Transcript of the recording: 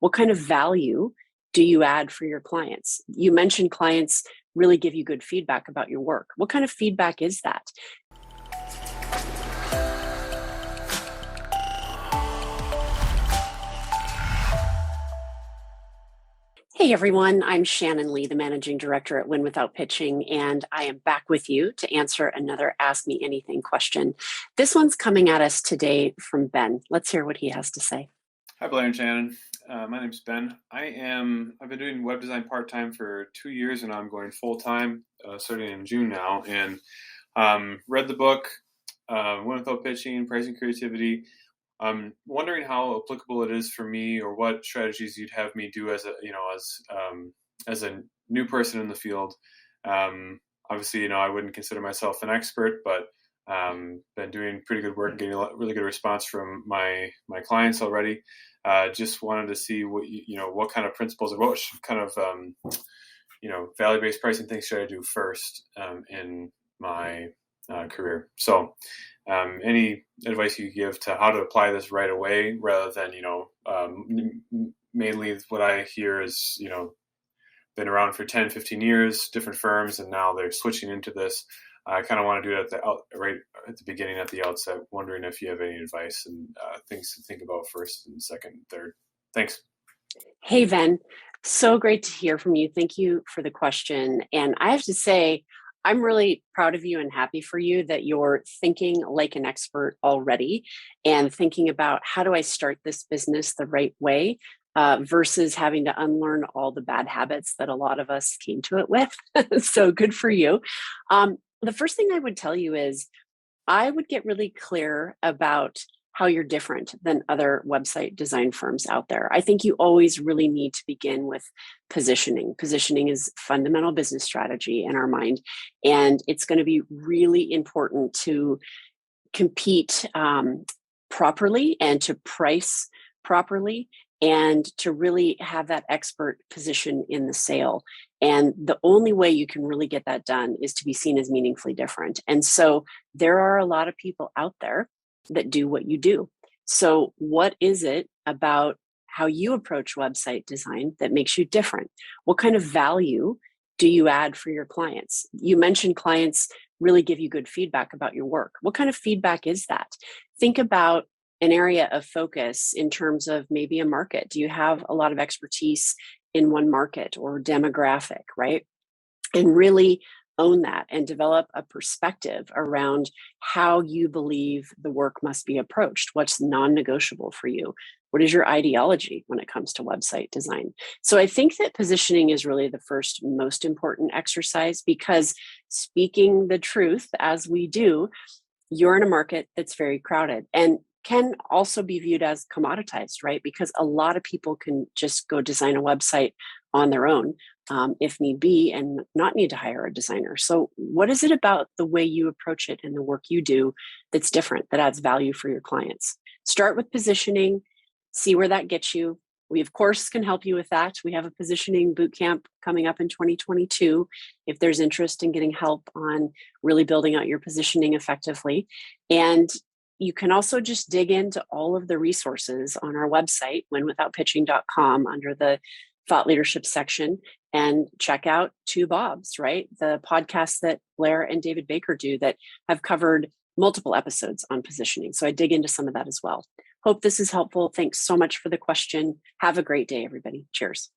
What kind of value do you add for your clients? You mentioned clients really give you good feedback about your work. What kind of feedback is that? Hey everyone, I'm Shannyn Lee, the Managing Director at Win Without Pitching, and I am back with you to answer another Ask Me Anything question. This one's coming at us today from Ben. Let's hear what he has to say. Hi Blair and Shannyn. My name's Ben. I've been doing web design part-time for 2 years, and I'm going full-time starting in June now. And read the book, Win Without Pitching, Pricing Creativity. I'm wondering how applicable it is for me, or what strategies you'd have me do as a new person in the field. Obviously, I wouldn't consider myself an expert, but been doing pretty good work, getting a really good response from my clients already. Just wanted to see what kind of principles, or what kind of value-based pricing things should I do first in my career. So any advice you give to how to apply this right away, rather than mainly what I hear is been around for 10, 15 years, different firms, and now they're switching into this. I kind of want to do it right at the beginning, at the outset. Wondering if you have any advice and things to think about first and second, third. Thanks. Hey, Ben. So great to hear from you. Thank you for the question. And I have to say, I'm really proud of you and happy for you that you're thinking like an expert already and thinking about, how do I start this business the right way, versus having to unlearn all the bad habits that a lot of us came to it with. So good for you. The first thing I would tell you is I would get really clear about how you're different than other website design firms out there. I think you always really need to begin with positioning. Positioning is fundamental business strategy in our mind, and it's going to be really important to compete properly and to price properly, and to really have that expert position in the sale. And the only way you can really get that done is to be seen as meaningfully different. And so there are a lot of people out there that do what you do. So what is it about how you approach website design that makes you different? What kind of value do you add for your clients? You mentioned clients really give you good feedback about your work. What kind of feedback is that? Think about an area of focus in terms of maybe a market. Do you have a lot of expertise in one market or demographic, right? And really own that and develop a perspective around how you believe the work must be approached. What's non-negotiable for you? What is your ideology when it comes to website design? So I think that positioning is really the first most important exercise, because speaking the truth, as we do, you're in a market that's very crowded and can also be viewed as commoditized, right? Because a lot of people can just go design a website on their own, if need be, and not need to hire a designer. So what is it about the way you approach it and the work you do that's different, that adds value for your clients? Start with positioning, see where that gets you. We, of course, can help you with that. We have a positioning bootcamp coming up in 2022 if there's interest in getting help on really building out your positioning effectively. And you can also just dig into all of the resources on our website, winwithoutpitching.com, under the thought leadership section, and check out Two Bobs, right? The podcasts that Blair and David Baker do that have covered multiple episodes on positioning. So I dig into some of that as well. Hope this is helpful. Thanks so much for the question. Have a great day, everybody. Cheers.